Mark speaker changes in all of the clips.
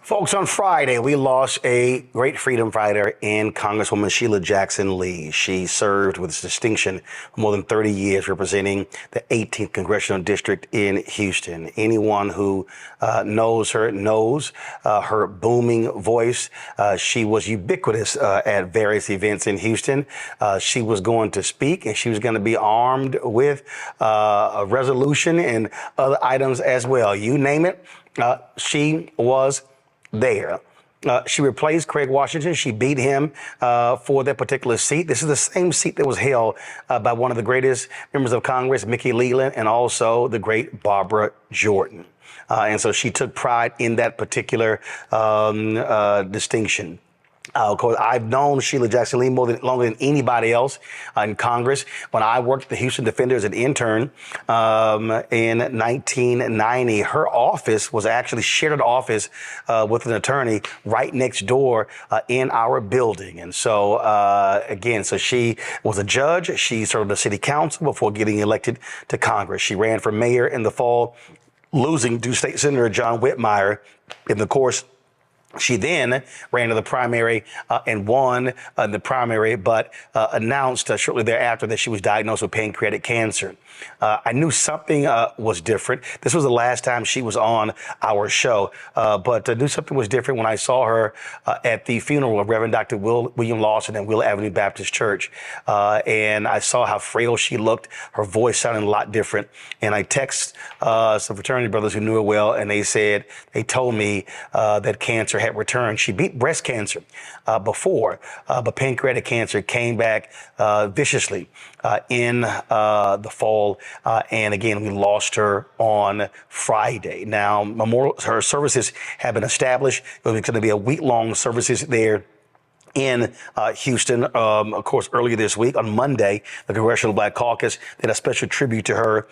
Speaker 1: Folks, on Friday, we lost a great freedom fighter in Congresswoman Sheila Jackson Lee. She served with distinction for more than 30 years representing the 18th Congressional District in Houston. Anyone who knows her knows her booming voice. She was ubiquitous at various events in Houston. She was going to speak, and she was going to be armed with a resolution and other items as well. You name it, she was there. She replaced Craig Washington. She beat him for that particular seat. This is the same seat that was held by one of the greatest members of Congress, Mickey Leland, and also the great Barbara Jordan. And so she took pride in that particular distinction. Of course, I've known Sheila Jackson Lee longer than anybody else in Congress. When I worked at the Houston Defender as an intern in 1990, her office was actually shared an office with an attorney right next door in our building. And so, again, so she was a judge. She served the city council before getting elected to Congress. She ran for mayor in the fall, losing to State Senator John Whitmire in the course. She then ran to the primary and won the primary, but announced shortly thereafter that she was diagnosed with pancreatic cancer. I knew something was different. This was the last time she was on our show, but I knew something was different when I saw her at the funeral of Reverend Dr. William Lawson at Wheeler Avenue Baptist Church. And I saw how frail she looked. Her voice sounded a lot different. And I texted some fraternity brothers who knew her well, and they told me that cancer had returned. She beat breast cancer before, but pancreatic cancer came back viciously in the fall. And again, we lost her on Friday. Now, her services have been established. It's going to be a week-long services there in Houston. Of course, earlier this week on Monday, the Congressional Black Caucus did a special tribute to her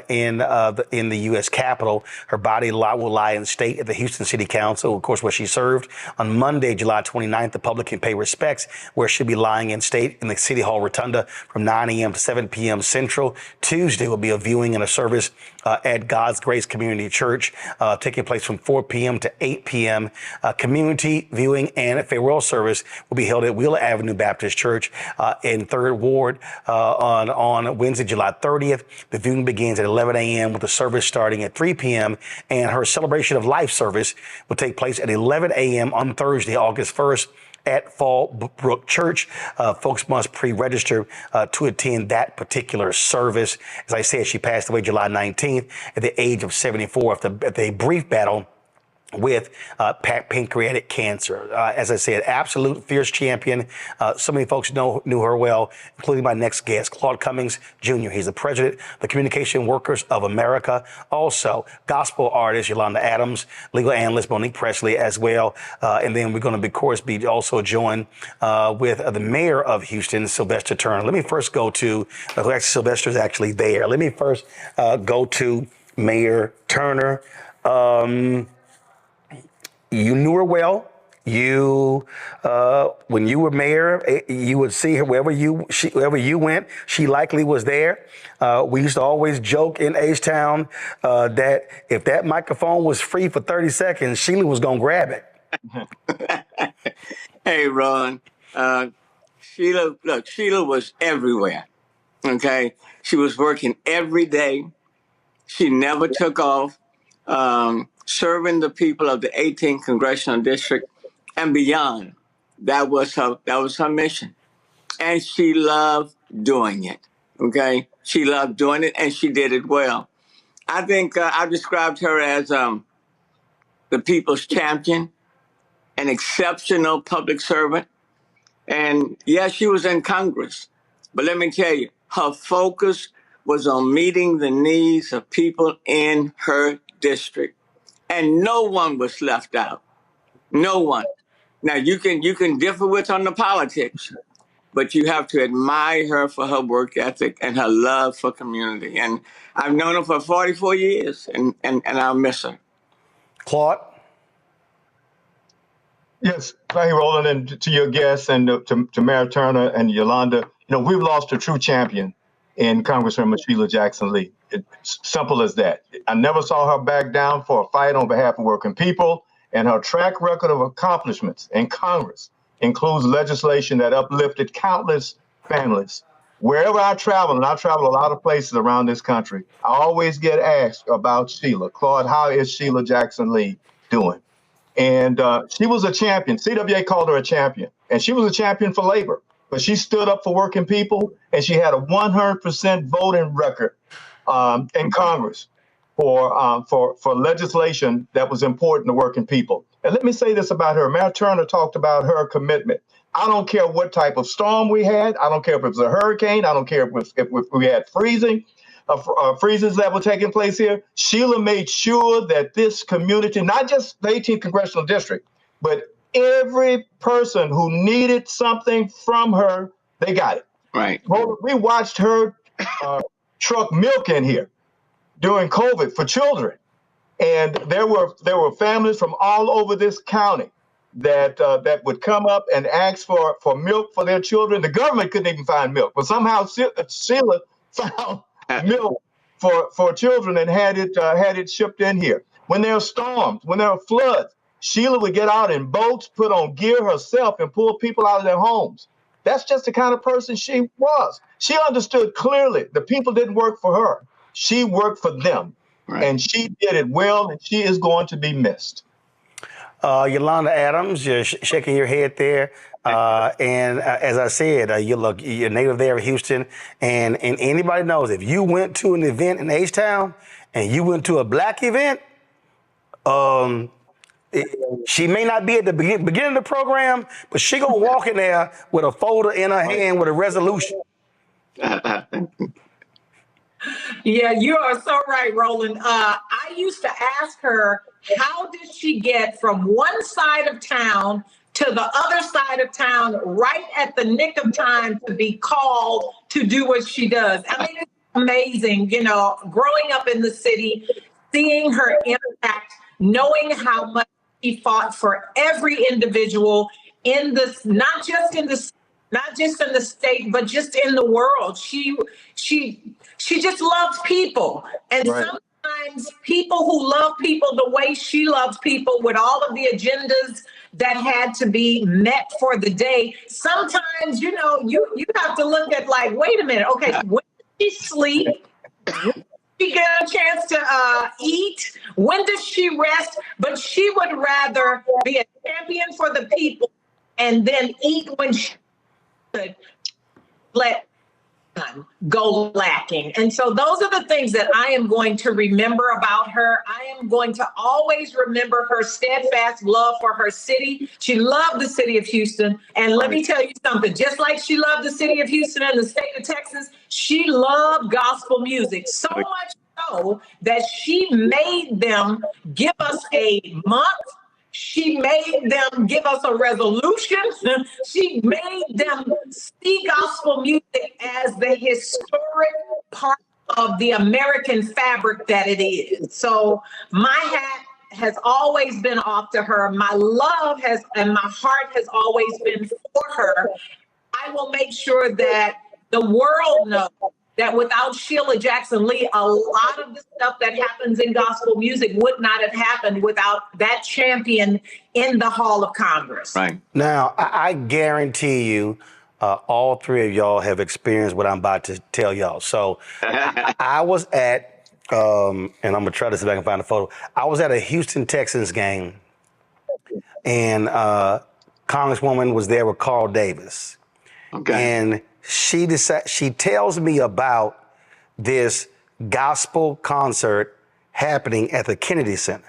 Speaker 1: in the U.S. Capitol. Her body will lie in state at the Houston City Council, of course, where she served. On Monday, July 29th, the public can pay respects where she'll be lying in state in the City Hall Rotunda from 9 a.m. to 7 p.m. Central. Tuesday will be a viewing and a service at God's Grace Community Church, taking place from 4 p.m. to 8 p.m. Community viewing and farewell service will be held at Wheeler Avenue Baptist Church in 3rd Ward on Wednesday, July 30th. The viewing begins at 11 a.m. with the service starting at 3 p.m. And her Celebration of Life service will take place at 11 a.m. on Thursday, August 1st. At Fallbrook Church. Folks must pre-register to attend that particular service. As I said, she passed away July 19th at the age of 74 after a brief battle with pancreatic cancer. As I said, absolute fierce champion. So many folks knew her well, including my next guest, Claude Cummings Jr. He's the president of the Communication Workers of America. Also, gospel artist Yolanda Adams, legal analyst Monique Presley as well. And then we're going to, of course, be also joined with the mayor of Houston, Sylvester Turner. Let me first go to, Sylvester is actually there. Let me first go to Mayor Turner. You knew her well. When you were mayor, you would see her wherever you went. She likely was there. We used to always joke in H-Town that if that microphone was free for 30 seconds, Sheila was going to grab it.
Speaker 2: Hey, Ron. Sheila was everywhere. Okay. She was working every day. She never took off. Serving the people of the 18th Congressional District and beyond. That was her mission. And she loved doing it. Okay? She loved doing it, and she did it well. I think I described her as the people's champion, an exceptional public servant. And yes, she was in Congress. But let me tell you, her focus was on meeting the needs of people in her district. And no one was left out. No one. Now, you can differ with her on the politics, but you have to admire her for her work ethic and her love for community. And I've known her for 44 years, and I'll miss her.
Speaker 1: Claude?
Speaker 3: Yes, thank you, Roland, and to your guests and to Mayor Turner and Yolanda. We've lost a true champion in Congresswoman Sheila Jackson Lee. It's simple as that. I never saw her back down for a fight on behalf of working people. And her track record of accomplishments in Congress includes legislation that uplifted countless families. Wherever I travel, and I travel a lot of places around this country, I always get asked about Sheila. Claude, how is Sheila Jackson Lee doing? And she was a champion. CWA called her a champion. And she was a champion for labor. But she stood up for working people, and she had a 100% voting record in Congress for legislation that was important to working people. And let me say this about her. Mayor Turner talked about her commitment. I don't care what type of storm we had. I don't care if it was a hurricane. I don't care if we had freezes that were taking place here. Sheila made sure that this community, not just the 18th Congressional District, but every person who needed something from her, they got it.
Speaker 2: Right.
Speaker 3: Well, we watched her truck milk in here during COVID for children. And there were families from all over this county that would come up and ask for milk for their children. The government couldn't even find milk, but somehow Sheila found milk for children and had it shipped in here. When there are storms, when there are floods, Sheila would get out in boats, put on gear herself, and pull people out of their homes. That's just the kind of person she was. She understood clearly the people didn't work for her. She worked for them. Right. And she did it well, and she is going to be missed.
Speaker 1: Yolanda Adams, you're shaking your head there. And as I said, you're native there in Houston. And anybody knows if you went to an event in H-Town and you went to a black event, she may not be at the beginning of the program, but she gonna walk in there with a folder in her hand with a resolution.
Speaker 4: Yeah, you are so right, Roland. I used to ask her, how did she get from one side of town to the other side of town right at the nick of time to be called to do what she does? I mean, it's amazing, growing up in the city, seeing her impact, knowing how much she fought for every individual in this, not just in the state, but just in the world. She just loves people. And right. Sometimes people who love people the way she loves people, with all of the agendas that had to be met for the day, sometimes, you have to look at like, wait a minute, okay, when does she sleep? When does she get a chance to eat? When does she rest? But she would rather be a champion for the people and then eat when she could let go lacking. And so those are the things that I am going to remember about her. I am going to always remember her steadfast love for her city. She loved the city of Houston. And let me tell you something, just like she loved the city of Houston and the state of Texas, she loved gospel music so much so that she made them give us a month. She made them give us a resolution. She made them see gospel music as the historic part of the American fabric that it is. So my hat has always been off to her. My love and my heart has always been for her. I will make sure that the world knows that without Sheila Jackson Lee, a lot of the stuff that happens in gospel music would not have happened without that champion in the Hall of Congress. Right.
Speaker 1: Now, I guarantee you, all three of y'all have experienced what I'm about to tell y'all. So I was at, and I'm going to try to see if I can find a photo. I was at a Houston Texans game, and Congresswoman was there with Carl Davis. Okay. And she tells me about this gospel concert happening at the Kennedy Center.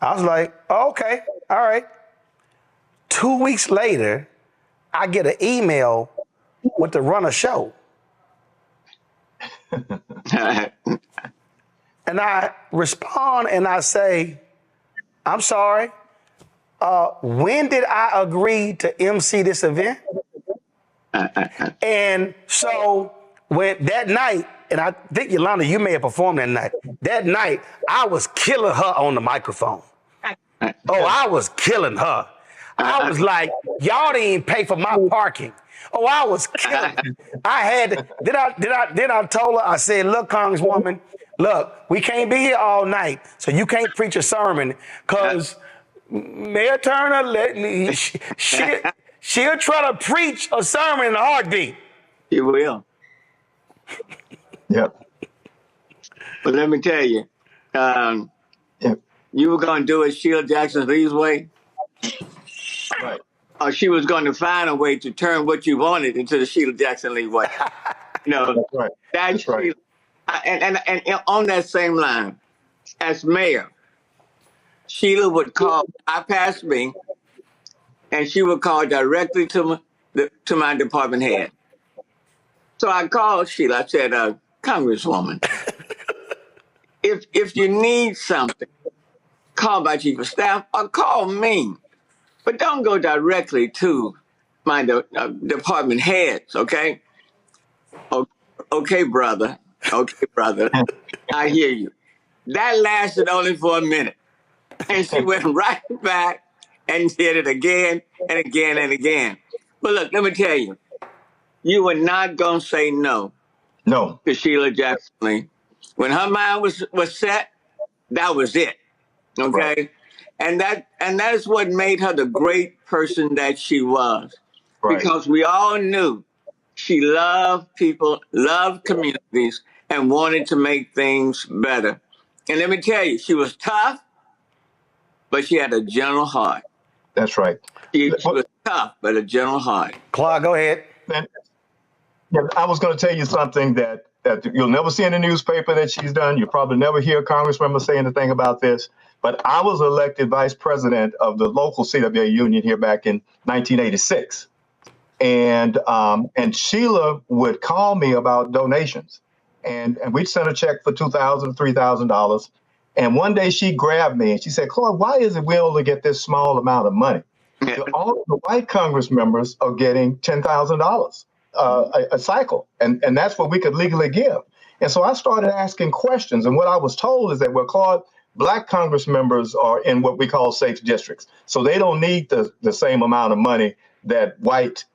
Speaker 1: I was like, oh, okay, all right. 2 weeks later, I get an email with the runner show. And I respond and I say, I'm sorry, when did I agree to MC this event? And so when that night, and I think Yolanda, you may have performed that night. That night, I was killing her on the microphone. Oh, I was killing her. I was like, y'all didn't even pay for my parking. Oh, I was killing her. Then I told her, I said, look, Congresswoman, look, we can't be here all night, so you can't preach a sermon because Mayor Turner, she'll try to preach a sermon in a heartbeat.
Speaker 2: You will.
Speaker 3: Yep.
Speaker 2: But let me tell you, um,
Speaker 3: Yep.
Speaker 2: you were going to do it Sheila Jackson Lee's way,
Speaker 3: Right.
Speaker 2: or she was going to find a way to turn what you wanted into the Sheila Jackson Lee way. You know,
Speaker 3: That's right.
Speaker 2: that's
Speaker 3: That's right.
Speaker 2: Sheila. And on that same line, as mayor, Sheila would bypass me, and she would call directly to my department head. So I called Sheila. I said, Congresswoman, if you need something, call my chief of staff or call me, but don't go directly to my department heads. Okay? Okay, brother. Okay, brother. I hear you. That lasted only for a minute, and she went right back and did it again and again and again. But look, let me tell you, you were not gonna say no
Speaker 3: No.
Speaker 2: to Sheila Jackson Lee. When her mind was set, that was it. Okay.
Speaker 3: Right.
Speaker 2: And that's what made her the great person that she was.
Speaker 3: Right.
Speaker 2: Because we all knew she loved people, loved communities, and wanted to make things better. And let me tell you, she was tough, but she had a gentle heart.
Speaker 3: That's right.
Speaker 2: She was tough, but a gentle heart.
Speaker 1: Clark, go ahead.
Speaker 3: And, yeah, I was going to tell you something that you'll never see in the newspaper that she's done. You'll probably never hear a congressmember say anything about this. But I was elected vice president of the local CWA union here back in 1986. And Sheila would call me about donations. And we'd send a check for $2,000, $3,000. And one day she grabbed me and she said, Claude, why is it we only get this small amount of money? All of the white Congress members are getting $10,000 a cycle. And that's what we could legally give. And so I started asking questions. And what I was told is that, well, Claude, black Congress members are in what we call safe districts. So they don't need the same amount of money that white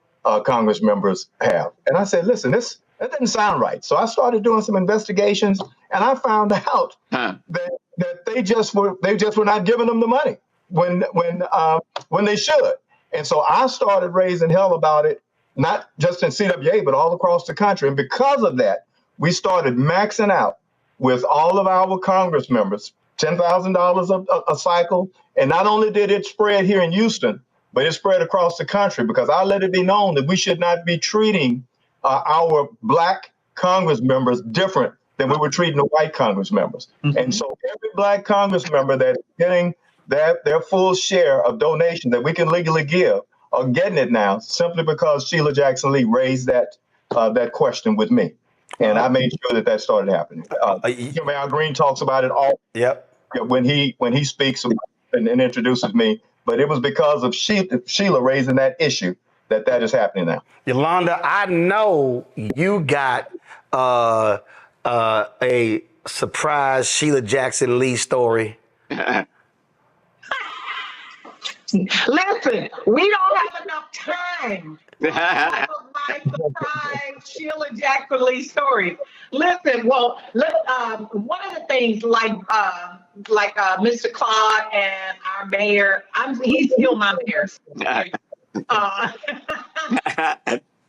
Speaker 3: Congress members have. And I said, listen, that doesn't sound right. So I started doing some investigations, and I found out that they just were not giving them the money when they should. And so I started raising hell about it, not just in CWA, but all across the country. And because of that, we started maxing out with all of our Congress members, $10,000 a cycle. And not only did it spread here in Houston, but it spread across the country, because I let it be known that we should not be treating our black Congress members different than we were treating the white Congress members. Mm-hmm. And so every black Congress member that's getting their full share of donations that we can legally give are getting it now, simply because Sheila Jackson Lee raised that question with me. And I made sure that started happening. Al Green talks about it all.
Speaker 1: Yep.
Speaker 3: When he speaks and introduces me. But it was because of Sheila raising that issue that is happening now.
Speaker 1: Yolanda, I know you got a surprise Sheila Jackson Lee story.
Speaker 4: Listen, we don't have enough time for my surprise Sheila Jackson Lee story. Listen, well, one of the things like Mr. Claude and our mayor, he's still my mayor.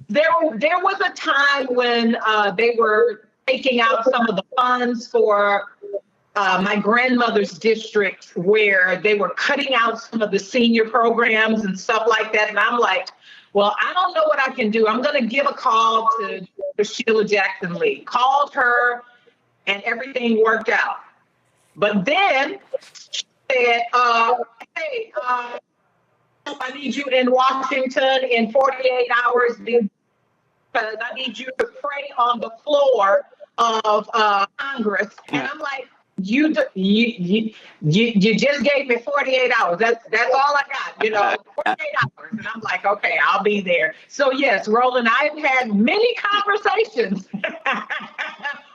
Speaker 4: There was a time when they were taking out some of the funds for my grandmother's district, where they were cutting out some of the senior programs and stuff like that. And I'm like, well, I don't know what I can do. I'm going to give a call to Sheila Jackson Lee. Called her, and everything worked out. But then she said, hey, I need you in Washington in 48 hours, because I need you to pray on the floor of Congress. And I'm like, you just gave me 48 hours. That's all I got, 48 hours. And I'm like, okay, I'll be there. So yes, Roland, I've had many conversations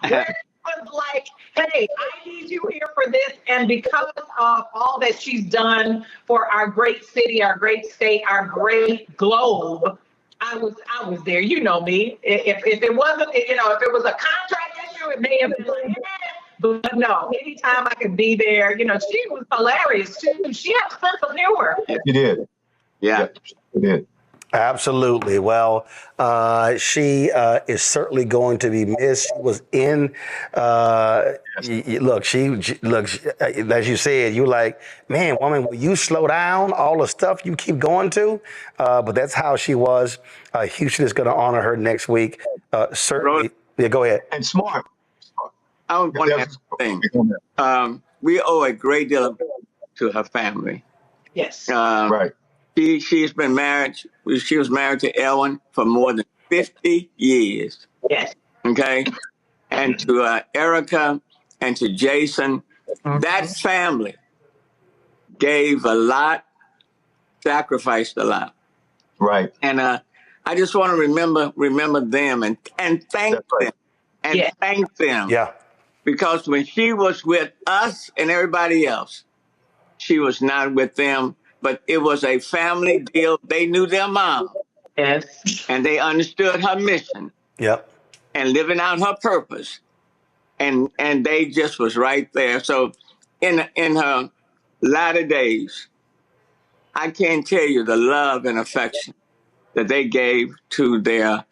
Speaker 4: where it was like, hey, I need you here for this. And because of all that she's done for our great city, our great state, our great globe, I was there. You know me. If it wasn't, if it was a contract issue, it may have been like, But no, anytime I could be there, she was hilarious too. She had a sense of humor.
Speaker 3: You did.
Speaker 2: Yeah.
Speaker 3: Yep, you did.
Speaker 1: Absolutely. Well, she is certainly going to be missed. She was in. Look, as you said, you like, man, woman, will you slow down all the stuff you keep going to? But that's how she was. Houston is going to honor her next week. Certainly. Yeah, go ahead.
Speaker 3: And smart.
Speaker 2: I want to add thing. We owe a great deal to her family.
Speaker 4: Yes.
Speaker 3: Right.
Speaker 2: She's been married. She was married to Elwin for more than 50 years.
Speaker 4: Yes.
Speaker 2: Okay. And to Erica and to Jason, that family gave a lot, sacrificed a lot.
Speaker 3: Right.
Speaker 2: And I just want to remember them and thank them. And thank them.
Speaker 1: Yeah.
Speaker 2: Because when she was with us and everybody else, she was not with them. But it was a family deal. They knew their mom.
Speaker 4: Yes.
Speaker 2: And they understood her mission.
Speaker 1: Yep.
Speaker 2: And living out her purpose. And they just was right there. So in her latter days, I can't tell you the love and affection that they gave to their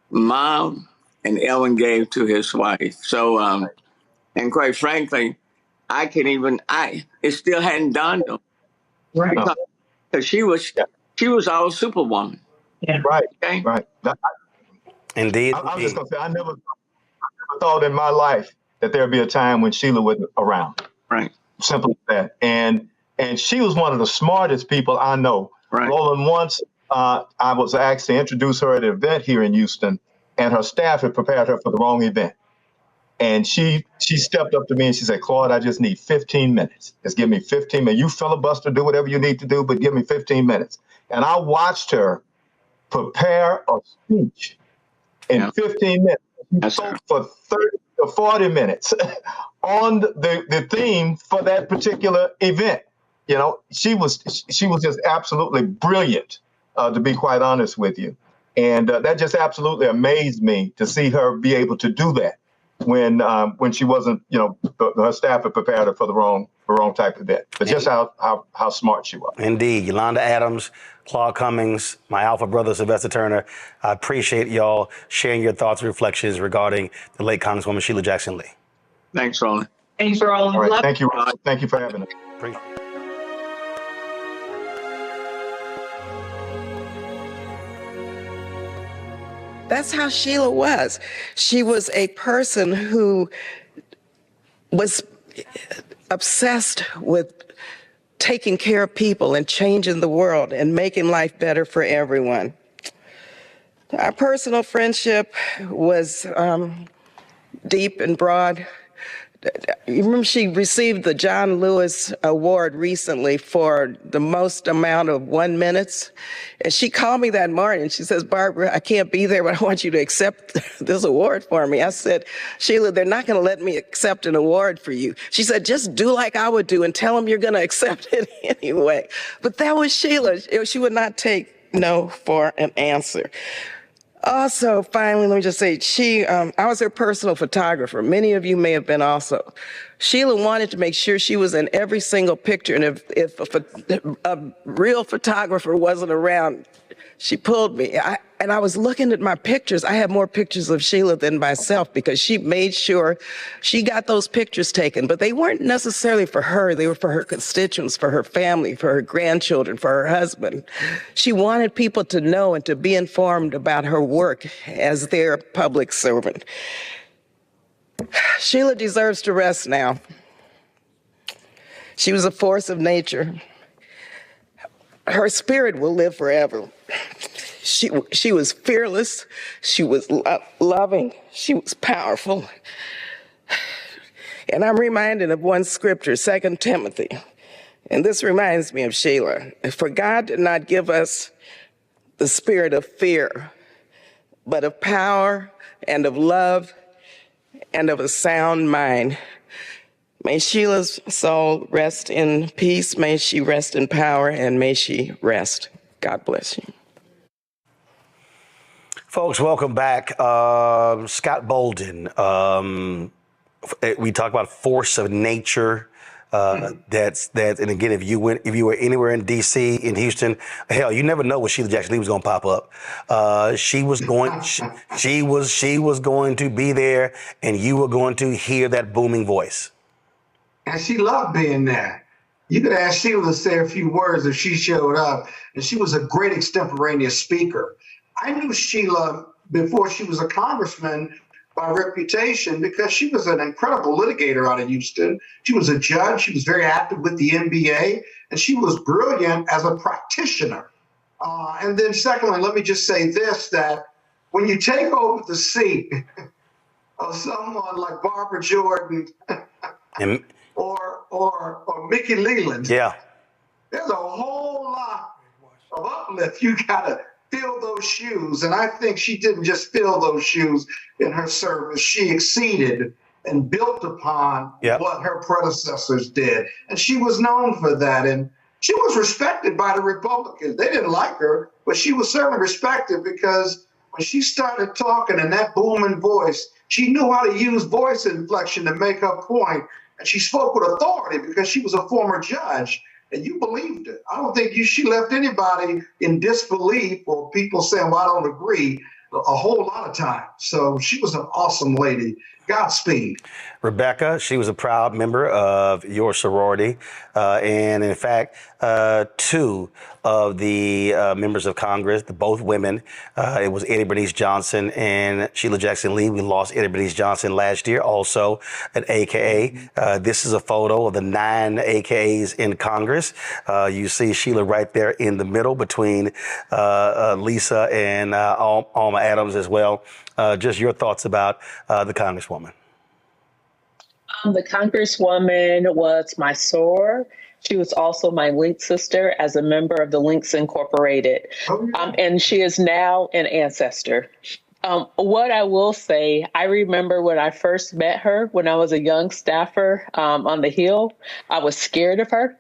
Speaker 2: mom and Ellen gave to his wife. So, and quite frankly, it still hadn't dawned on me.
Speaker 4: Right.
Speaker 2: Because she was our superwoman.
Speaker 4: Yeah.
Speaker 3: Right.
Speaker 2: Okay?
Speaker 3: Right.
Speaker 1: Indeed.
Speaker 3: I was just going to say, I never thought in my life that there'd be a time when Sheila wasn't around.
Speaker 2: Right.
Speaker 3: Simple as that. And she was one of the smartest people I know.
Speaker 2: Right.
Speaker 3: Roland, once I was asked to introduce her at an event here in Houston, and her staff had prepared her for the wrong event. And she stepped up to me and she said, Claude, I just need 15 minutes. Just give me 15 minutes. You filibuster, do whatever you need to do, but give me 15 minutes. And I watched her prepare a speech in 15 minutes. She spoke for 30 to 40 minutes on the theme for that particular event. She was just absolutely brilliant, to be quite honest with you. And that just absolutely amazed me to see her be able to do that when she wasn't, her staff had prepared her for the wrong type of event. But just how smart she was.
Speaker 1: Indeed. Yolanda Adams, Claude Cummings, my alpha brother, Sylvester Turner. I appreciate y'all sharing your thoughts and reflections regarding the late Congresswoman Sheila Jackson Lee.
Speaker 2: Thanks, Roland.
Speaker 4: Thanks, Roland.
Speaker 3: All right. Thank you, Roland. Thank you for having us.
Speaker 5: That's how Sheila was. She was a person who was obsessed with taking care of people and changing the world and making life better for everyone. Our personal friendship was deep and broad. You remember she received the John Lewis Award recently for the most amount of 1 minute. And she called me that morning. She says, Barbara, I can't be there, but I want you to accept this award for me. I said, Sheila, they're not going to let me accept an award for you. She said, just do like I would do and tell them you're going to accept it anyway. But that was Sheila. She would not take no for an answer. Also, finally, let me just say, I was her personal photographer. Many of you may have been also. Sheila wanted to make sure she was in every single picture, and if a real photographer wasn't around, she pulled me. And I was looking at my pictures. I have more pictures of Sheila than myself because she made sure she got those pictures taken. But they weren't necessarily for her. They were for her constituents, for her family, for her grandchildren, for her husband. She wanted people to know and to be informed about her work as their public servant. Sheila deserves to rest now. She was a force of nature. Her spirit will live forever. She was fearless, she was loving, she was powerful. And I'm reminded of one scripture, 2 Timothy, and this reminds me of Sheila. For God did not give us the spirit of fear, but of power and of love and of a sound mind. May Sheila's soul rest in peace, may she rest in power, and may she rest. God bless you.
Speaker 1: Folks, welcome back. Scott Bolden, We talk about force of nature. That's that, and again, if you were anywhere in D.C., in Houston, hell, you never know when Sheila Jackson Lee was going to pop up. She was going, she was going to be there, and you were going to hear that booming voice.
Speaker 6: And she loved being there. You could ask Sheila to say a few words if she showed up, and she was a great extemporaneous speaker. I knew Sheila before she was a congressman by reputation because she was an incredible litigator out of Houston. She was a judge. She was very active with the NBA, and she was brilliant as a practitioner. And then secondly, let me just say this, that when you take over the seat of someone like Barbara Jordan
Speaker 1: And,
Speaker 6: or Mickey Leland,
Speaker 1: yeah.
Speaker 6: there's a whole lot of uplift. You gotta fill those shoes. And I think she didn't just fill those shoes in her service. She exceeded and built upon what her predecessors did. And she was known for that. And she was respected by the Republicans. They didn't like her, but she was certainly respected because when she started talking in that booming voice, she knew how to use voice inflection to make her point. And she spoke with authority because she was a former judge. And you believed it. I don't think she left anybody in disbelief or people saying, well, I don't agree, a whole lot of time. So she was an awesome lady. Godspeed.
Speaker 1: Rebecca, she was a proud member of your sorority. And in fact, two of the members of Congress, both women, it was Eddie Bernice Johnson and Sheila Jackson Lee. We lost Eddie Bernice Johnson last year, also an AKA. This is a photo of the 9 AKAs in Congress. You see Sheila right there in the middle between Lisa and Alma Adams as well. Just your thoughts about the Congresswoman.
Speaker 7: The Congresswoman was my soror. She was also my Link sister as a member of the Links Incorporated. And she is now an ancestor. What I will say, I remember when I first met her, when I was a young staffer on the Hill, I was scared of her.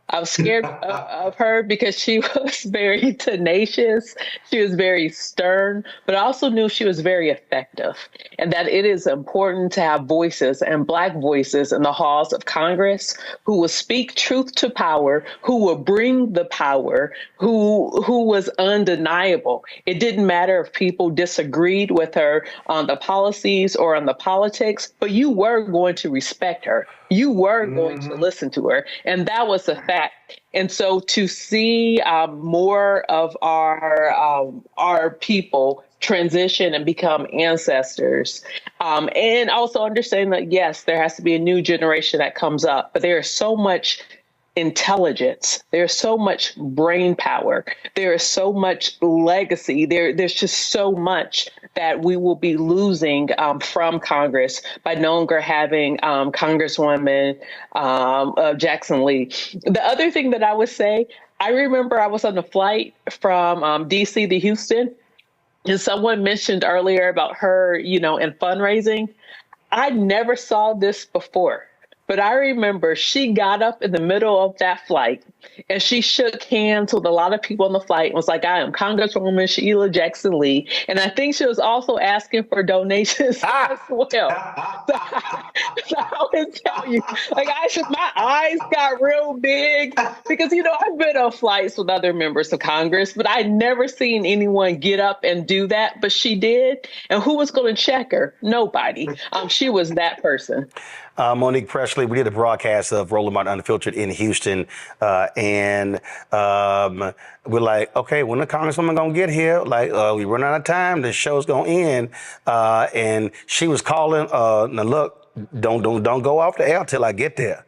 Speaker 7: I was scared of her because she was very tenacious. She was very stern, but I also knew she was very effective and that it is important to have voices and Black voices in the halls of Congress who will speak truth to power, who will bring the power, who was undeniable. It didn't matter if people disagreed with her on the policies or on the politics, but you were going to respect her. You were going to listen to her. And that was a fact. And so to see more of our people transition and become ancestors, and also understand that, yes, there has to be a new generation that comes up, but there is so much intelligence. There's so much brain power. There is so much legacy. There's just so much that we will be losing from Congress by no longer having Congresswoman Jackson Lee. The other thing that I would say, I remember I was on a flight from D.C. to Houston, and someone mentioned earlier about her, in fundraising. I never saw this before. But I remember she got up in the middle of that flight and she shook hands with a lot of people on the flight and was like, I am Congresswoman Sheila Jackson Lee. And I think she was also asking for donations as well. So I would tell you, my eyes got real big because, I've been on flights with other members of Congress, but I'd never seen anyone get up and do that. But she did. And who was going to check her? Nobody. She was that person.
Speaker 1: Monique Presley, we did a broadcast of Roland Martin Unfiltered in Houston, and we're like, okay, when the Congresswoman gonna get here? We run out of time. The show's gonna end, and she was calling. Now look, don't go off the air till I get there.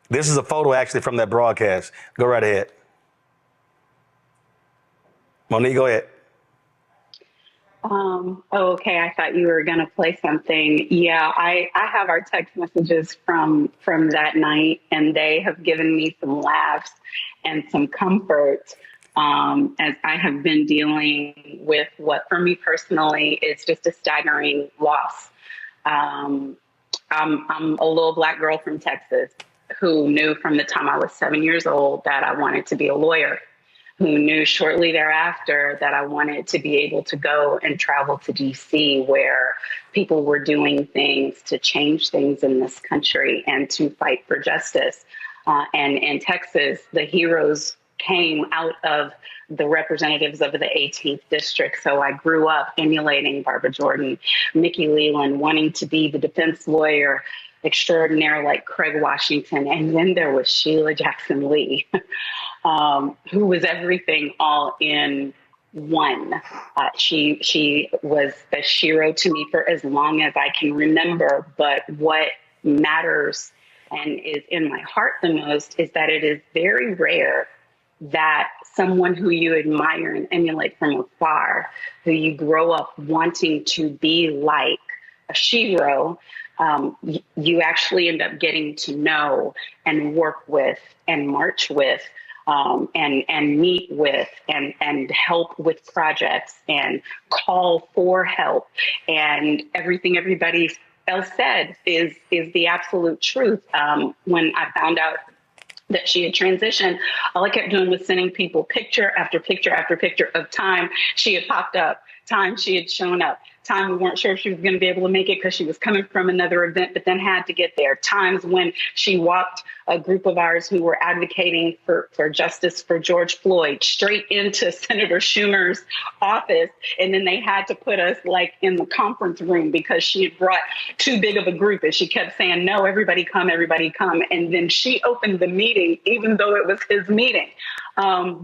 Speaker 1: This is a photo actually from that broadcast. Go right ahead, Monique. Go ahead.
Speaker 8: Okay. I thought you were going to play something. Yeah, I have our text messages from that night, and they have given me some laughs and some comfort as I have been dealing with what, for me personally, is just a staggering loss. I'm a little Black girl from Texas who knew from the time I was 7 years old that I wanted to be a lawyer, who knew shortly thereafter that I wanted to be able to go and travel to DC, where people were doing things to change things in this country and to fight for justice. And in Texas, the heroes came out of the representatives of the 18th district. So I grew up emulating Barbara Jordan, Mickey Leland, wanting to be the defense lawyer extraordinaire like Craig Washington. And then there was Sheila Jackson Lee, who was everything all in one. She was the Shiro to me for as long as I can remember. But what matters and is in my heart the most is that it is very rare that someone who you admire and emulate from afar, who you grow up wanting to be like a Shiro, you actually end up getting to know and work with and march with and meet with and help with projects and call for help. And everything everybody else said is the absolute truth. When I found out that she had transitioned, all I kept doing was sending people picture after picture after picture of time she had popped up, time she had shown up, time we weren't sure if she was going to be able to make it because she was coming from another event, but then had to get there, times when she walked a group of ours who were advocating for justice for George Floyd straight into Senator Schumer's office. And then they had to put us like in the conference room because she had brought too big of a group. And she kept saying, no, everybody come, everybody come. And then she opened the meeting, even though it was his meeting.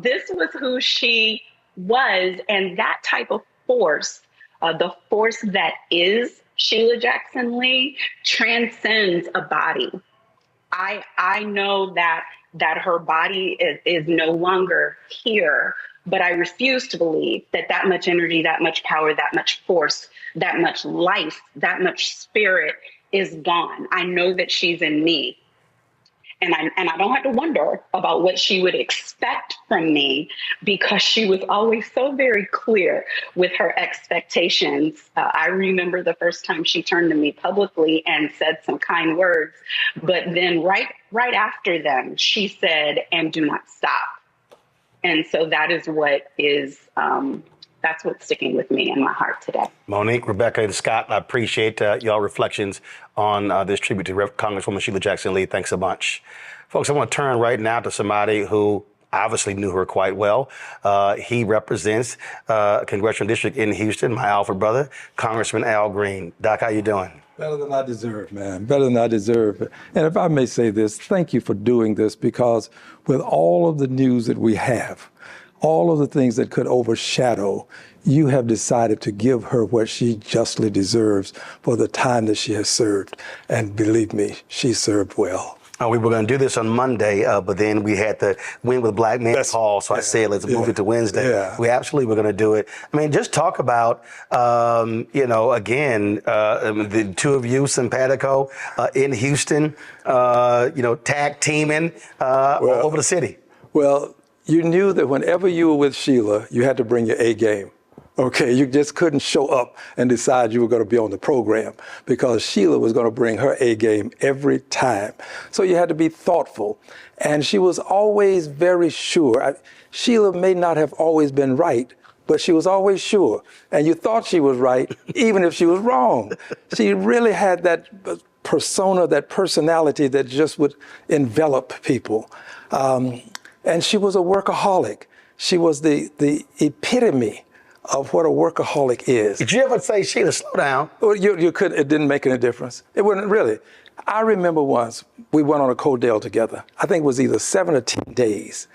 Speaker 8: This was who she was. And that type of force, the force that is Sheila Jackson Lee, transcends a body. I know that her body is no longer here, but I refuse to believe that much energy, that much power, that much force, that much life, that much spirit is gone. I know that she's in me. And I don't have to wonder about what she would expect from me because she was always so very clear with her expectations. I remember the first time she turned to me publicly and said some kind words, but then right after them, she said, and do not stop. And so that is what is, that's what's sticking with me in my heart today.
Speaker 1: Monique, Rebecca, and Scott, I appreciate y'all reflections on this tribute to Congresswoman Sheila Jackson Lee. Thanks so much. Folks, I want to turn right now to somebody who obviously knew her quite well. He represents a congressional district in Houston, my Alfred brother, Congressman Al Green. Doc, how you doing?
Speaker 9: Better than I deserve, man. Better than I deserve. And if I may say this, thank you for doing this, because with all of the news that we have, all of the things that could overshadow, you have decided to give her what she justly deserves for the time that she has served. And believe me, she served well.
Speaker 1: We were going to do this on Monday, but then we had the Win with Black Men call, so I said, let's move it to Wednesday.
Speaker 9: Yeah.
Speaker 1: We absolutely were going to do it. I mean, just talk about, again, the two of you, simpatico, in Houston, tag teaming over the city.
Speaker 9: Well, you knew that whenever you were with Sheila, you had to bring your A game. Okay, you just couldn't show up and decide you were going to be on the program, because Sheila was going to bring her A game every time. So you had to be thoughtful. And she was always very sure. Sheila may not have always been right, but she was always sure. And you thought she was right, even if she was wrong. She really had that persona, that personality that just would envelop people. And she was a workaholic. She was the epitome of what a workaholic is.
Speaker 1: Did you ever say, Sheila, slow down?
Speaker 9: Well, you couldn't. It didn't make any difference. It wouldn't really. I remember once we went on a Codell together. I think it was either 7 or 10 days.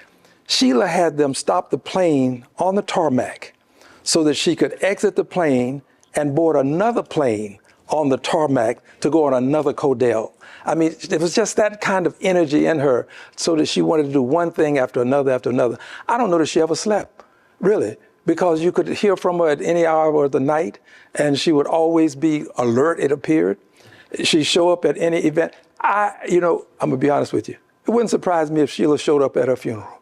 Speaker 9: Sheila had them stop the plane on the tarmac so that she could exit the plane and board another plane on the tarmac to go on another Codell. I mean, it was just that kind of energy in her, so that she wanted to do one thing after another after another. I don't know that she ever slept, really, because you could hear from her at any hour of the night, and she would always be alert, it appeared. She'd show up at any event. I'm going to be honest with you. It wouldn't surprise me if Sheila showed up at her funeral.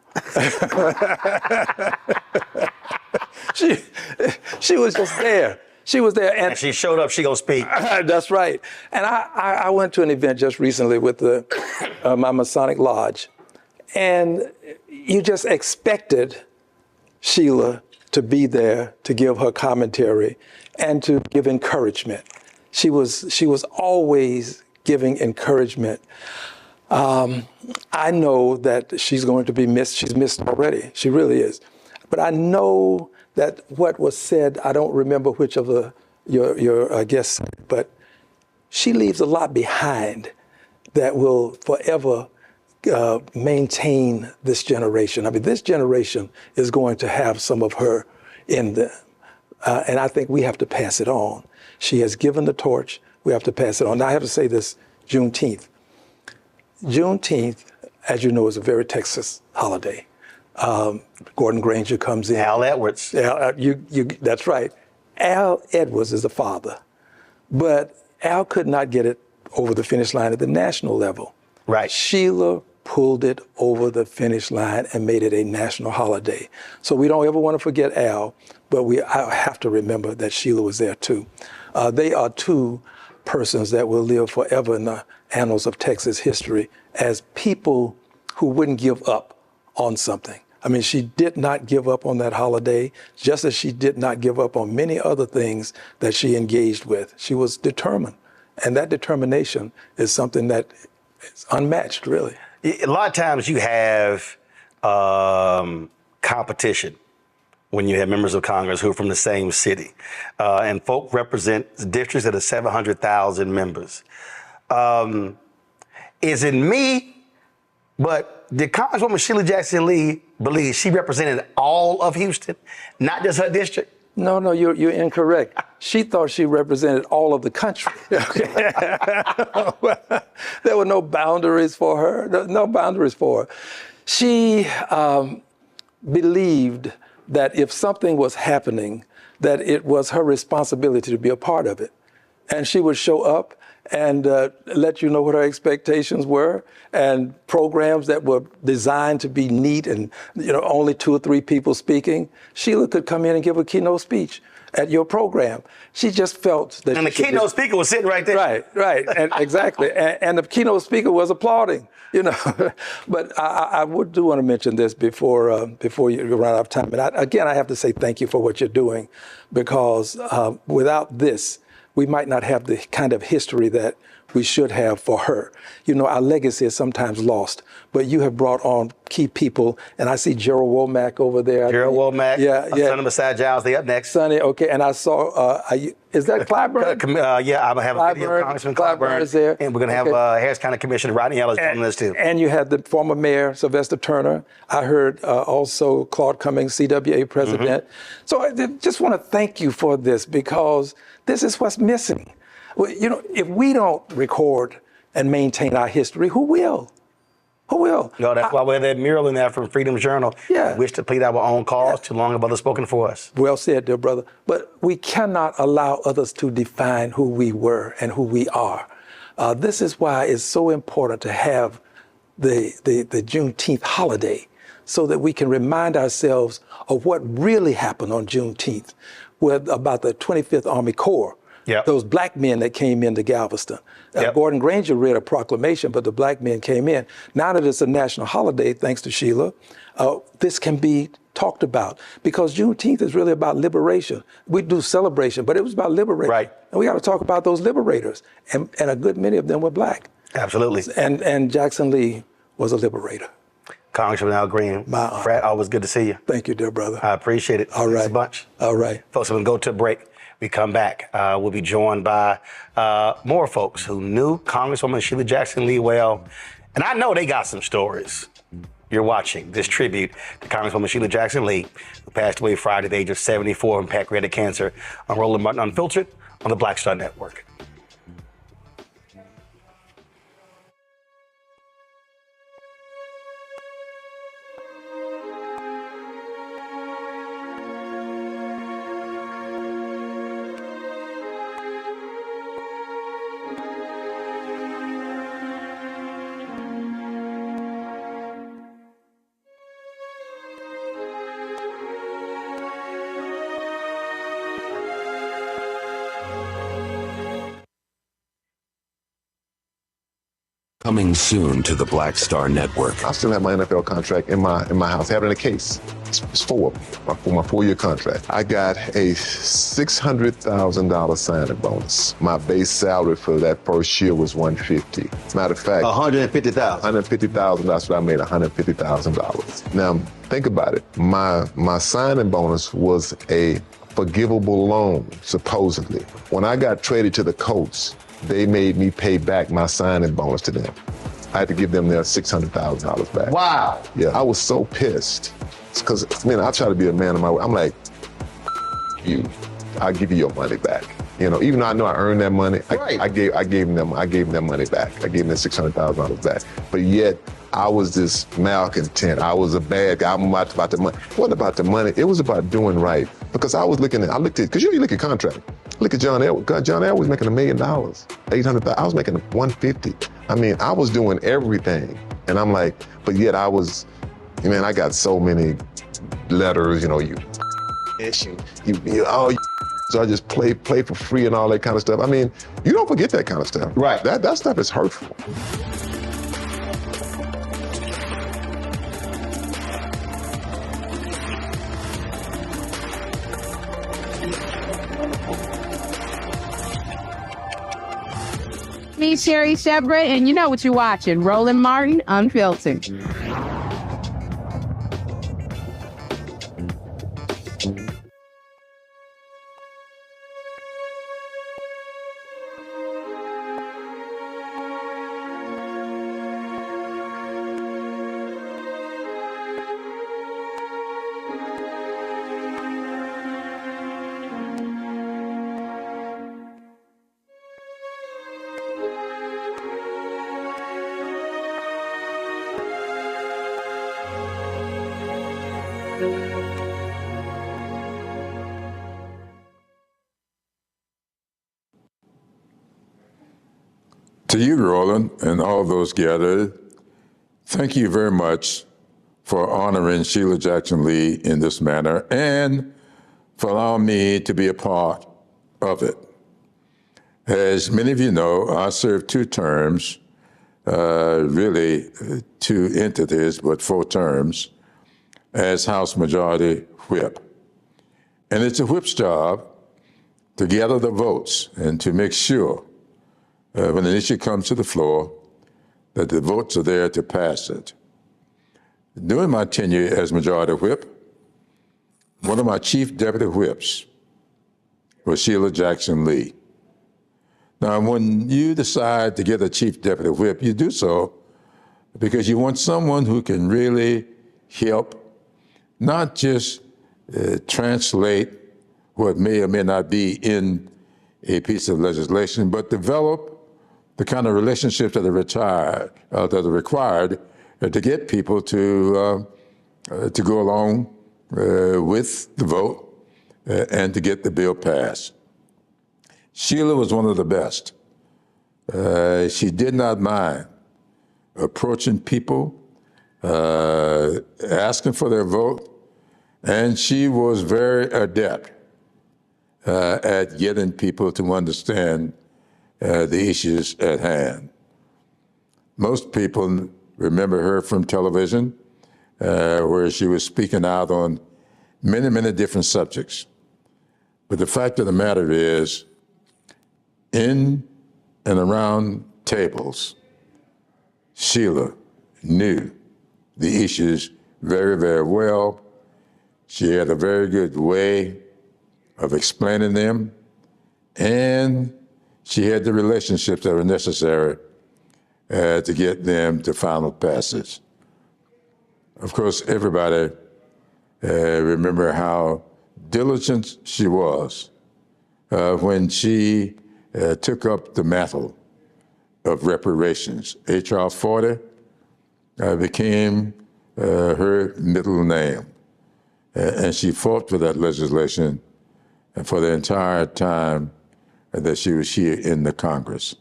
Speaker 9: She was just there. She was there.
Speaker 1: And she showed up, she gonna speak.
Speaker 9: That's right. And I went to an event just recently with my Masonic Lodge, and you just expected Sheila to be there to give her commentary and to give encouragement. She was always giving encouragement. I know that she's going to be missed. She's missed already. She really is. But I know that what was said, I don't remember which of your guests, but she leaves a lot behind that will forever maintain this generation. I mean, this generation is going to have some of her in them. And I think we have to pass it on. She has given the torch. We have to pass it on. Now, I have to say this, Juneteenth. Juneteenth, as you know, is a very Texas holiday. Gordon Granger comes in.
Speaker 1: Al Edwards.
Speaker 9: That's right. Al Edwards is the father. But Al could not get it over the finish line at the national level.
Speaker 1: Right.
Speaker 9: Sheila pulled it over the finish line and made it a national holiday. So we don't ever want to forget Al, but I have to remember that Sheila was there too. They are two persons that will live forever in the annals of Texas history as people who wouldn't give up on something. I mean, she did not give up on that holiday, just as she did not give up on many other things that she engaged with. She was determined. And that determination is something that is unmatched, really.
Speaker 1: A lot of times you have competition when you have members of Congress who are from the same city. And folk represent districts that are 700,000 members. Is it me? But did Congresswoman Sheila Jackson Lee believe she represented all of Houston, not just her district?
Speaker 9: No, you're incorrect. She thought she represented all of the country. There were no boundaries for her, no boundaries for her. She believed that if something was happening, that it was her responsibility to be a part of it. And she would show up and let you know what her expectations were, and programs that were designed to be neat and only 2 or 3 people speaking. Sheila could come in and give a keynote speech at your program. She just felt that.
Speaker 1: And the keynote speaker was sitting right there.
Speaker 9: Right, and exactly. And the keynote speaker was applauding. But I do want to mention this before you run out of time. And I have to say thank you for what you're doing, because without this, we might not have the kind of history that we should have for her. Our legacy is sometimes lost, but you have brought on key people, and I see Gerald Womack over there.
Speaker 1: Gerald Womack,
Speaker 9: yeah.
Speaker 1: Sonny Messiah Giles, they up next.
Speaker 9: Sonny, okay, and I saw, is that Clyburn?
Speaker 1: Yeah, I'm gonna have a video of Congressman Clyburn
Speaker 9: is there.
Speaker 1: And we're gonna have Harris County Commissioner Rodney Ellis on this too.
Speaker 9: And you had the former mayor, Sylvester Turner. I heard also Claude Cummings, CWA president. Mm-hmm. So I just want to thank you for this, because this is what's missing. Well, if we don't record and maintain our history, who will? Who will?
Speaker 1: No, that's why we have that mural in there from Freedom's Journal.
Speaker 9: Yeah.
Speaker 1: We wish to plead our own cause. Too long have others spoken for us.
Speaker 9: Well said, dear brother. But we cannot allow others to define who we were and who we are. This is why it's so important to have the Juneteenth holiday, so that we can remind ourselves of what really happened on Juneteenth about the 25th Army Corps.
Speaker 1: Yep.
Speaker 9: Those black men that came into Galveston.
Speaker 1: Yep.
Speaker 9: Gordon Granger read a proclamation, but the black men came in. Now that it's a national holiday, thanks to Sheila, this can be talked about, because Juneteenth is really about liberation. We do celebration, but it was about liberation.
Speaker 1: Right.
Speaker 9: And we got to talk about those liberators. And a good many of them were black.
Speaker 1: Absolutely.
Speaker 9: And Jackson Lee was a liberator.
Speaker 1: Congressman Al Green, Fred, always good to see you.
Speaker 9: Thank you, dear brother.
Speaker 1: I appreciate it.
Speaker 9: All right.
Speaker 1: Thanks a bunch.
Speaker 9: All right.
Speaker 1: Folks, we're going to go to a break. We come back. We'll be joined by more folks who knew Congresswoman Sheila Jackson Lee well. And I know they got some stories. You're watching this tribute to Congresswoman Sheila Jackson Lee, who passed away Friday at the age of 74 from pancreatic cancer, on Roland Martin Unfiltered on the Black Star Network.
Speaker 10: Coming soon to the Black Star Network.
Speaker 11: I still have my NFL contract in my house. I have it in a case. It's for my 4-year contract. I got a $600,000 signing bonus. My base salary for that first year was $150,000. As a matter of fact,
Speaker 1: $150,000.
Speaker 11: $150,000. That's what I made. $150,000. Now think about it. My signing bonus was a forgivable loan, supposedly. When I got traded to the Colts, they made me pay back my signing bonus to them. I had to give them their $600,000 back.
Speaker 1: Wow.
Speaker 11: Yeah, I was so pissed. Because, I try to be a man of my word. I'm like, you, I'll give you your money back. Even though I know I earned that money,
Speaker 1: right.
Speaker 11: I gave them their money back. I gave them their $600,000 back. But yet, I was this malcontent. I was a bad guy. I'm about the money. It wasn't about the money. It was about doing right. Because I looked at, because you look at contract. Look at John Elway. John Elway was making $1 million, $800,000. I was making $150,000. I was doing everything. And I'm like, but yet I was, I got so many letters, so I just play for free and all that kind of stuff. You don't forget that kind of stuff.
Speaker 1: Right.
Speaker 11: That stuff is hurtful.
Speaker 12: Me, Sherry Shepard, and you know what you're watching, Roland Martin Unfiltered.
Speaker 13: To you, Roland, and all those gathered, thank you very much for honoring Sheila Jackson Lee in this manner and for allowing me to be a part of it. As many of you know, I served 2 terms, really 2 entities, but 4 terms, as House Majority Whip. And it's a whip's job to gather the votes and to make sure when an issue comes to the floor, that the votes are there to pass it. During my tenure as Majority Whip, one of my chief deputy whips was Sheila Jackson Lee. Now, when you decide to get a chief deputy whip, you do so because you want someone who can really help, not just translate what may or may not be in a piece of legislation, but develop the kind of relationships that are required to get people to go along with the vote and to get the bill passed. Sheila was one of the best. She did not mind approaching people, asking for their vote, and she was very adept at getting people to understand the issues at hand. Most people remember her from television, where she was speaking out on many, many different subjects. But the fact of the matter is, in and around tables, Sheila knew the issues very, very well. She had a very good way of explaining them, and she had the relationships that were necessary to get them to final passage. Of course, everybody remember how diligent she was when she took up the mantle of reparations. H.R. 40 became her middle name. And she fought for that legislation for the entire time that she was here in the Congress.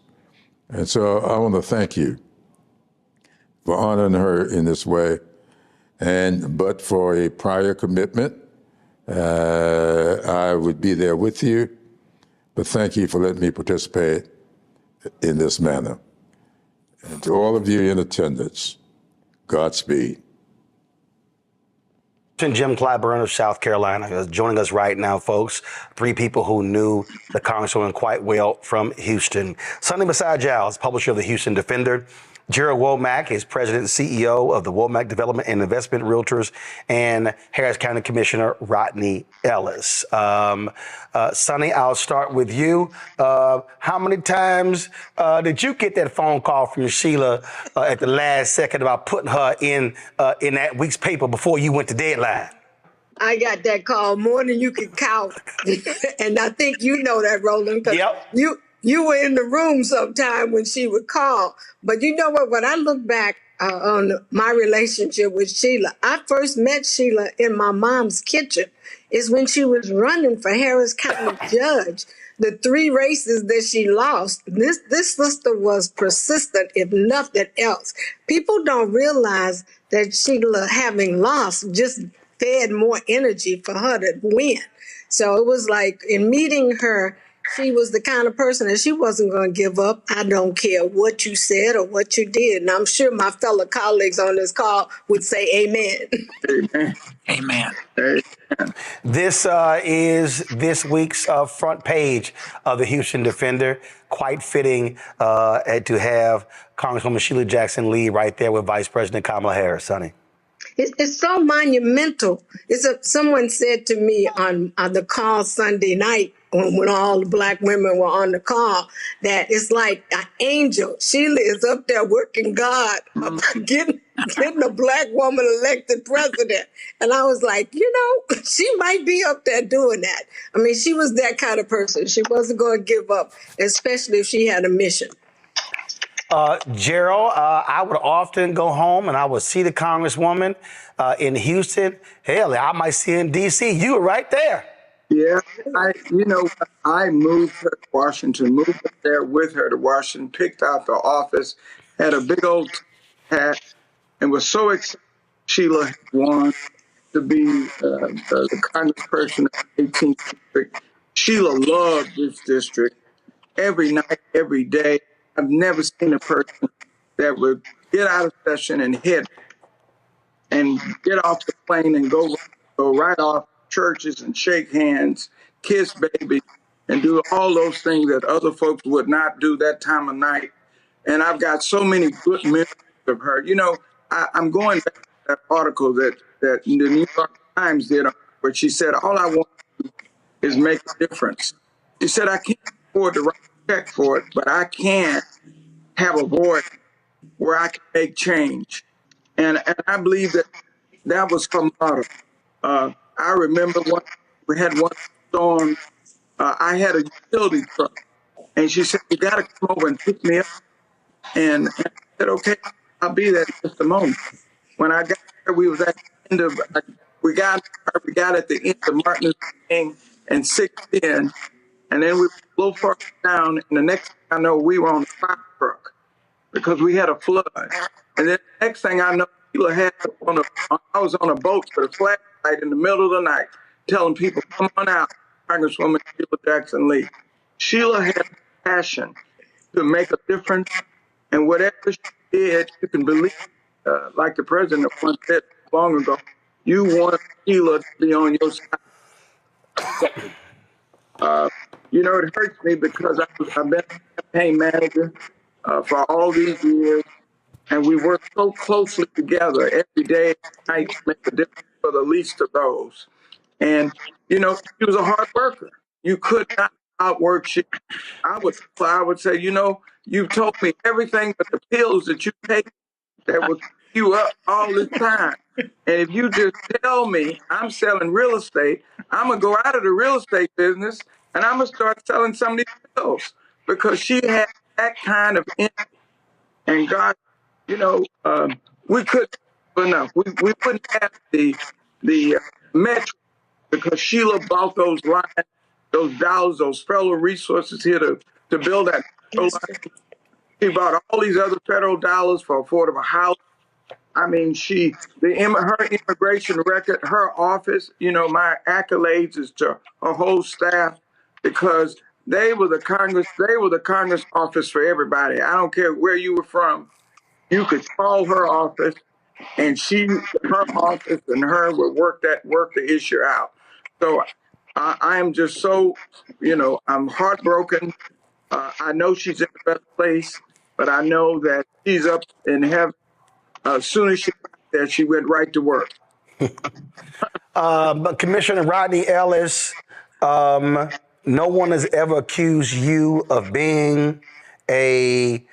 Speaker 13: And so I want to thank you for honoring her in this way. But for a prior commitment, I would be there with you. But thank you for letting me participate in this manner. And to all of you in attendance, Godspeed.
Speaker 1: Jim Clyburn of South Carolina is joining us right now, folks. Three people who knew the Congresswoman quite well from Houston. Sonny Masai-Giles, publisher of the Houston Defender. Shiro Womack is president and CEO of the Womack Development and Investment Realtors, and Harris County Commissioner Rodney Ellis. Sonny, I'll start with you. How many times did you get that phone call from Sheila at the last second about putting her in that week's paper before you went to deadline?
Speaker 14: I got that call more than you could count. And I think you know that, Roland, because you were in the room sometime when she would call. But you know what? When I look back on my relationship with Sheila, I first met Sheila in my mom's kitchen. Is when she was running for Harris County judge. The 3 races that she lost, this sister was persistent, if nothing else. People don't realize that Sheila, having lost, just fed more energy for her to win. So it was like in meeting her, she was the kind of person that she wasn't going to give up. I don't care what you said or what you did. And I'm sure my fellow colleagues on this call would say amen.
Speaker 2: Amen.
Speaker 1: Amen.
Speaker 2: Amen.
Speaker 1: This is this week's front page of the Houston Defender. Quite fitting to have Congresswoman Sheila Jackson Lee right there with Vice President Kamala Harris, Sonny.
Speaker 14: It's so monumental. Someone said to me on the call Sunday night when all the Black women were on the call that it's like an angel. Sheila is up there working God about getting a Black woman elected president. And I was like, she might be up there doing that. I mean, she was that kind of person. She wasn't going to give up, especially if she had a mission.
Speaker 1: Gerald, I would often go home and I would see the Congresswoman in Houston. Hell, I might see her in D.C. You were right there.
Speaker 2: Yeah, I moved her to Washington, moved up there with her to Washington, picked out the office, had a big old hat, and was so excited Sheila had won to be the congressperson of the 18th district. Sheila loved this district every night, every day. I've never seen a person that would get out of session and hit and get off the plane and go right off churches and shake hands, kiss babies, and do all those things that other folks would not do that time of night. And I've got so many good memories of her. I'm going back to that article that the New York Times did where she said, all I want to do is make a difference. She said, I can't afford to write a check for it, but I can have a voice where I can make change. And I believe that was her motto. I remember we had one storm. I had a utility truck, and she said, you got to come over and pick me up. And I said, okay, I'll be there in just a moment. When I got there, we was at the end of, we got at the end of Martin Luther King and 610, and then we were a little further down, and the next thing I know, we were on the fire truck because we had a flood. And then the next thing I know, I was on a boat with a flashlight in the middle of the night, telling people, come on out, Congresswoman Sheila Jackson Lee. Sheila had passion to make a difference, and whatever she did, you can believe, like the president once said long ago, you want Sheila to be on your side. It hurts me because I've been a campaign manager for all these years, and we work so closely together every day, every night to make a difference for the least of those. And, she was a hard worker. You could not outwork she. I would say, you've told me everything but the pills that you take that will keep you up all this time. And if you just tell me I'm selling real estate, I'm going to go out of the real estate business and I'm going to start selling some of these pills because she had that kind of energy. And God, we couldn't have enough. We wouldn't have the metric because Sheila bought those lines, those dollars, those federal resources here to build that. She bought all these other federal dollars for affordable housing. I mean, her immigration record, her office, my accolades is to her whole staff because
Speaker 15: They were the Congress office for everybody. I don't care where you were from. You could call her office, and her office and her would work the issue out. So I am just so, I'm heartbroken. I know she's in the best place, but I know that she's up in heaven. As soon as she got there, she went right to work.
Speaker 1: But Commissioner Rodney Ellis, no one has ever accused you of being a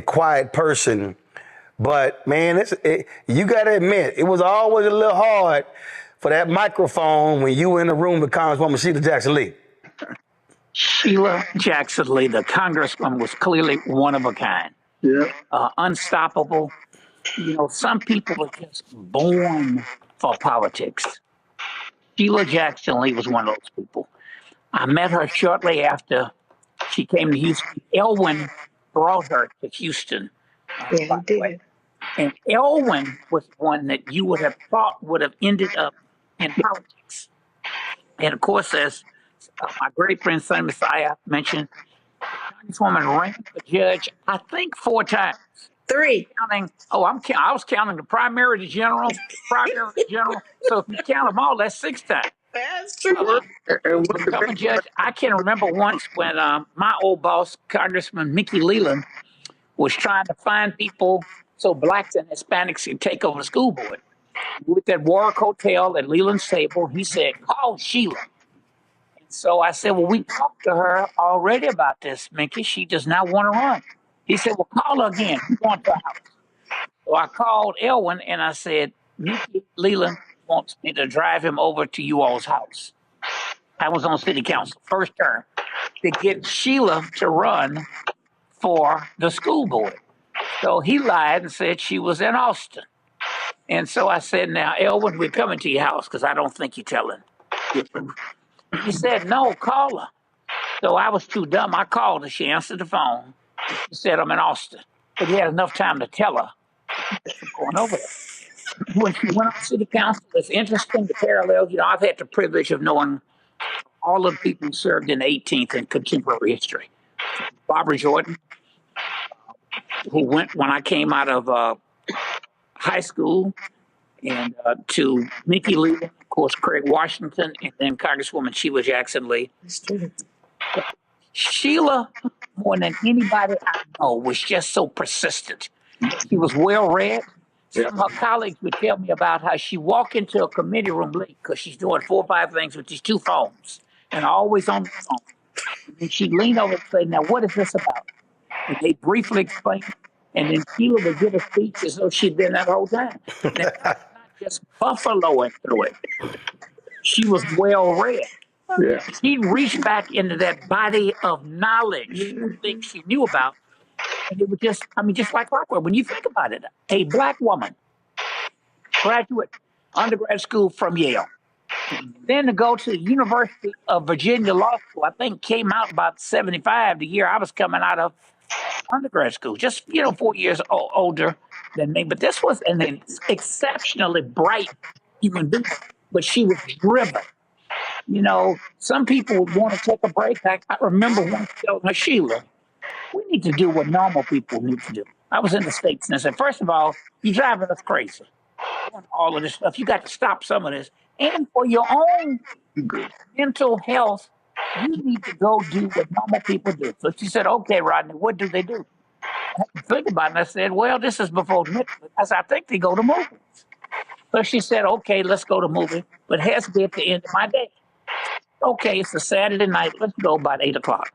Speaker 1: quiet person. But man, you got to admit, it was always a little hard for that microphone when you were in the room with Congresswoman Sheila Jackson Lee.
Speaker 16: Sheila Jackson Lee, the Congresswoman, was clearly one of a kind.
Speaker 15: Yeah.
Speaker 16: Unstoppable. Some people are just born for politics. Sheila Jackson Lee was one of those people. I met her shortly after she came to Houston. Elwyn brought her to Houston.
Speaker 14: Yeah, he did.
Speaker 16: And Elwyn was one that you would have thought would have ended up in politics. And of course, as my great friend Sonny Messiah mentioned, the Congresswoman ran for judge, I think 4 times.
Speaker 14: 3.
Speaker 16: I was counting the primary to general. So if you count them all, that's 6 times.
Speaker 14: That's true.
Speaker 16: Becoming judge, I can remember once when my old boss, Congressman Mickey Leland, was trying to find people so blacks and Hispanics could take over the school board. With that Warwick Hotel at Leland's table, he said, "Call Sheila." And so I said, "Well, we talked to her already about this, Mickey. She does not want to run." He said, "Well, call her again. We want to her house." So I called Elwyn and I said, "Mickey Leland wants me to drive him over to you all's house." I was on city council, first term, to get Sheila to run for the school board. So he lied and said she was in Austin. And so I said, "Now, Elwyn, we're coming to your house because I don't think you're telling." He said, "No, call her." So I was too dumb. I called her. She answered the phone. She said, "I'm in Austin." But he had enough time to tell her from going over there. When she went on city council, it's interesting, the parallels. I've had the privilege of knowing all of the people who served in the 18th in contemporary history. Barbara Jordan, who went when I came out of high school, and to Mickey Lee, of course, Craig Washington, and then Congresswoman Sheila Jackson Lee. Sheila, more than anybody I know, was just so persistent. She was well read. Some of her colleagues would tell me about how she walked into a committee room late because she's doing 4 or 5 things with these 2 phones and always on the phone. And she'd lean over and say, "Now, what is this about?" And they briefly explain it. And then Sheila would give a speech as though she'd been there the whole time. Now, not just buffaloing through it. She was well read.
Speaker 15: Yeah.
Speaker 16: She reached back into that body of knowledge, things she knew about. And it was just like clockwork. When you think about it, a black woman, graduate, undergrad school from Yale, then to go to the University of Virginia Law School, I think came out about 75, the year I was coming out of undergrad school, just 4 years older than me. But this was an exceptionally bright human being, but she was driven. Some people would want to take a break. I remember once telling her, "Sheila, we need to do what normal people need to do." I was in the States and I said, "First of all, you're driving us crazy. All of this stuff, you got to stop some of this. And for your own mental health, you need to go do what normal people do." So she said, "Okay, Rodney, what do they do?" I had to think about it, and I said, "Well, this is before Netflix." I said, "I think they go to movies." So she said, "Okay, let's go to movie, but it has to be at the end of my day." Okay, it's a Saturday night. Let's go about 8 o'clock.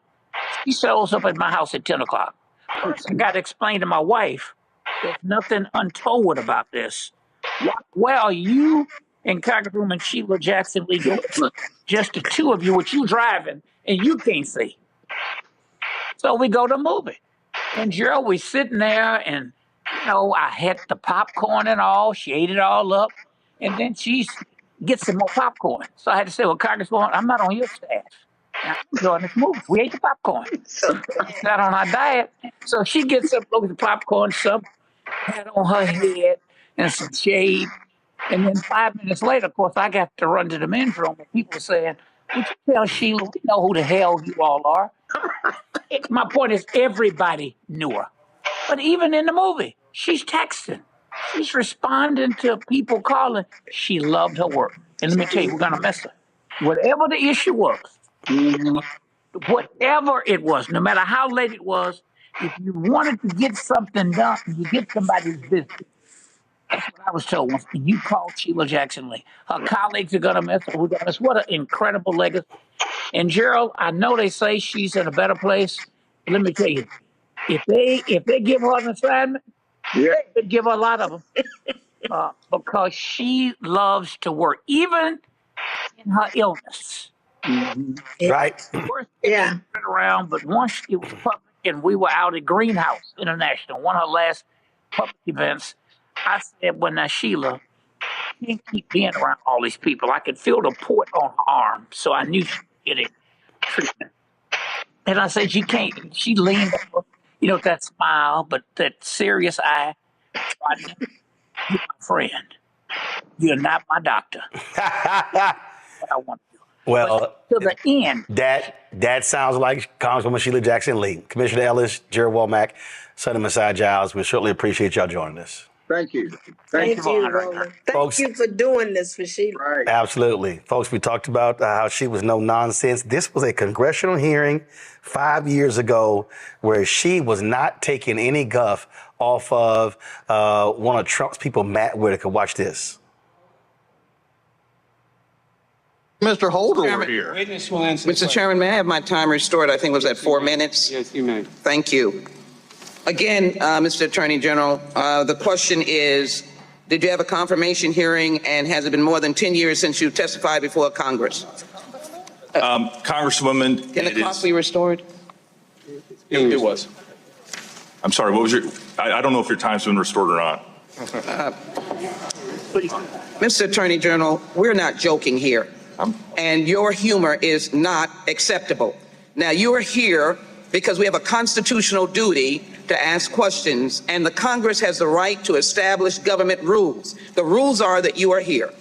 Speaker 16: She shows up at my house at 10 o'clock. First, I got to explain to my wife, there's nothing untoward about this. Well, you and Congresswoman Sheila Jackson Lee, just the 2 of you, with you driving, and you can't see. So we go to a movie. And Shiro, we sitting there, and, I had the popcorn and all. She ate it all up. And then she gets some more popcorn. So I had to say, "Well, Congresswoman, I'm not on your staff. I'm enjoying this movie. We ate the popcorn." It's not on our diet. So she gets up, looks at the popcorn, some hat on her head, and some shade. And then 5 minutes later, of course, I got to run to the men's room, and people were saying, Would you tell Sheila, we know who the hell you all are? My point is, everybody knew her. But even in the movie, she's texting. She's responding to people calling. She loved her work. And let me tell you, we're going to miss her. Whatever the issue was, whatever it was, no matter how late it was, if you wanted to get something done, you get somebody's business. That's what I was told. Once you called Sheila Jackson Lee, her colleagues are going to miss her. We're going to miss. What an incredible legacy. And Gerald, I know they say she's in a better place. But let me tell you, if they give her an assignment, they give her a lot of them because she loves to work, even in her illness.
Speaker 1: Right.
Speaker 16: Worst around, but once it was public and we were out at Greenhouse International, one of her last public events, I said, well, now, Sheila, you can't keep being around all these people. I could feel the port on her arm, so I knew she was getting treatment. And I said, you can't. She leaned over, with that smile, but that serious eye. Rodney, you're my friend. You're not my doctor. What I want to do.
Speaker 1: Well,
Speaker 16: to the end.
Speaker 1: That sounds like Congresswoman Sheila Jackson Lee. Commissioner Ellis, Jared Womack, Senator Messiah Giles, we certainly appreciate y'all joining us.
Speaker 15: Thank you.
Speaker 14: Thank you, Roland. Thank you for doing this for Sheila.
Speaker 15: Right.
Speaker 1: Absolutely. Folks, we talked about how she was no nonsense. This was a congressional hearing 5 years ago where she was not taking any guff off of one of Trump's people, Matt Whitaker. Watch this.
Speaker 17: Mr. Holder over here. Mr. Chairman, may I have my time restored? I think it was at 4 minutes.
Speaker 18: Yes, you may.
Speaker 17: Thank you. Again, Mr. Attorney General, the question is, did you have a confirmation hearing, and has it been more than 10 years since you testified before Congress?
Speaker 18: Congresswoman,
Speaker 17: Can the clock be restored?
Speaker 18: It was. I'm sorry, what was your, I don't know if your time's been restored or not.
Speaker 17: Mr. Attorney General, we're not joking here, and your humor is not acceptable. Now, you are here because we have a constitutional duty to ask questions, and the Congress has the right to establish government rules. The rules are that you are here.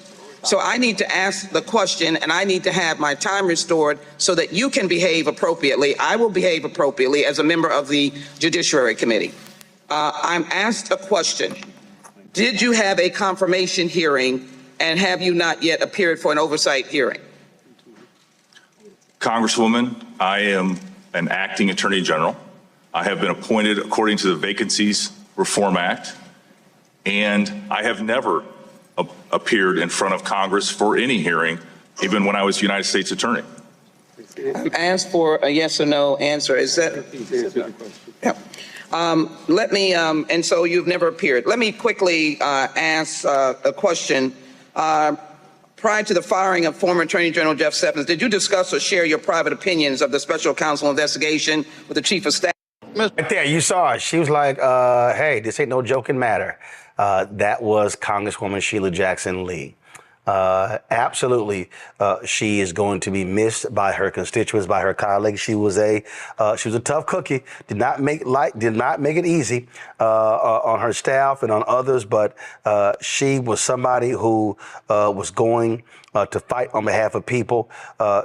Speaker 17: So I need to ask the question, and I need to have my time restored so that you can behave appropriately. I will behave appropriately as a member of the Judiciary Committee. I'm asked a question. Did you have a confirmation hearing, and have you not yet appeared for an oversight hearing?
Speaker 18: Congresswoman, I am an acting Attorney General. I have been appointed according to the Vacancies Reform Act, and I have never appeared in front of Congress for any hearing, even when I was United States Attorney.
Speaker 17: I'm asked for a yes or no answer. Is that? Yeah. Let me, and so you've never appeared. Let me quickly ask a question. Prior to the firing of former Attorney General Jeff Sessions, did you discuss or share your private opinions of the special counsel investigation with the chief of staff?
Speaker 1: Right there, you saw her. She was like, hey, this ain't no joking matter. That was Congresswoman Sheila Jackson Lee. Absolutely, she is going to be missed by her constituents, by her colleagues. She was a tough cookie. Did not make it easy on her staff and on others, but she was somebody who was going to fight on behalf of people.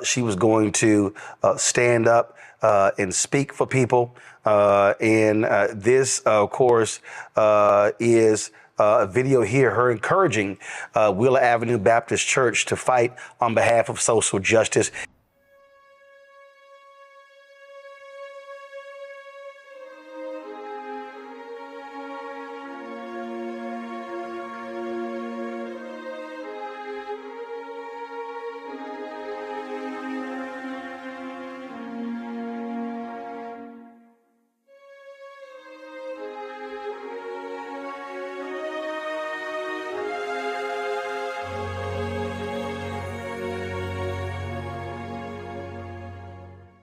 Speaker 1: She was going to stand up and speak for people. And this, of course, is a video here, her encouraging Wheeler Avenue Baptist Church to fight on behalf of social justice.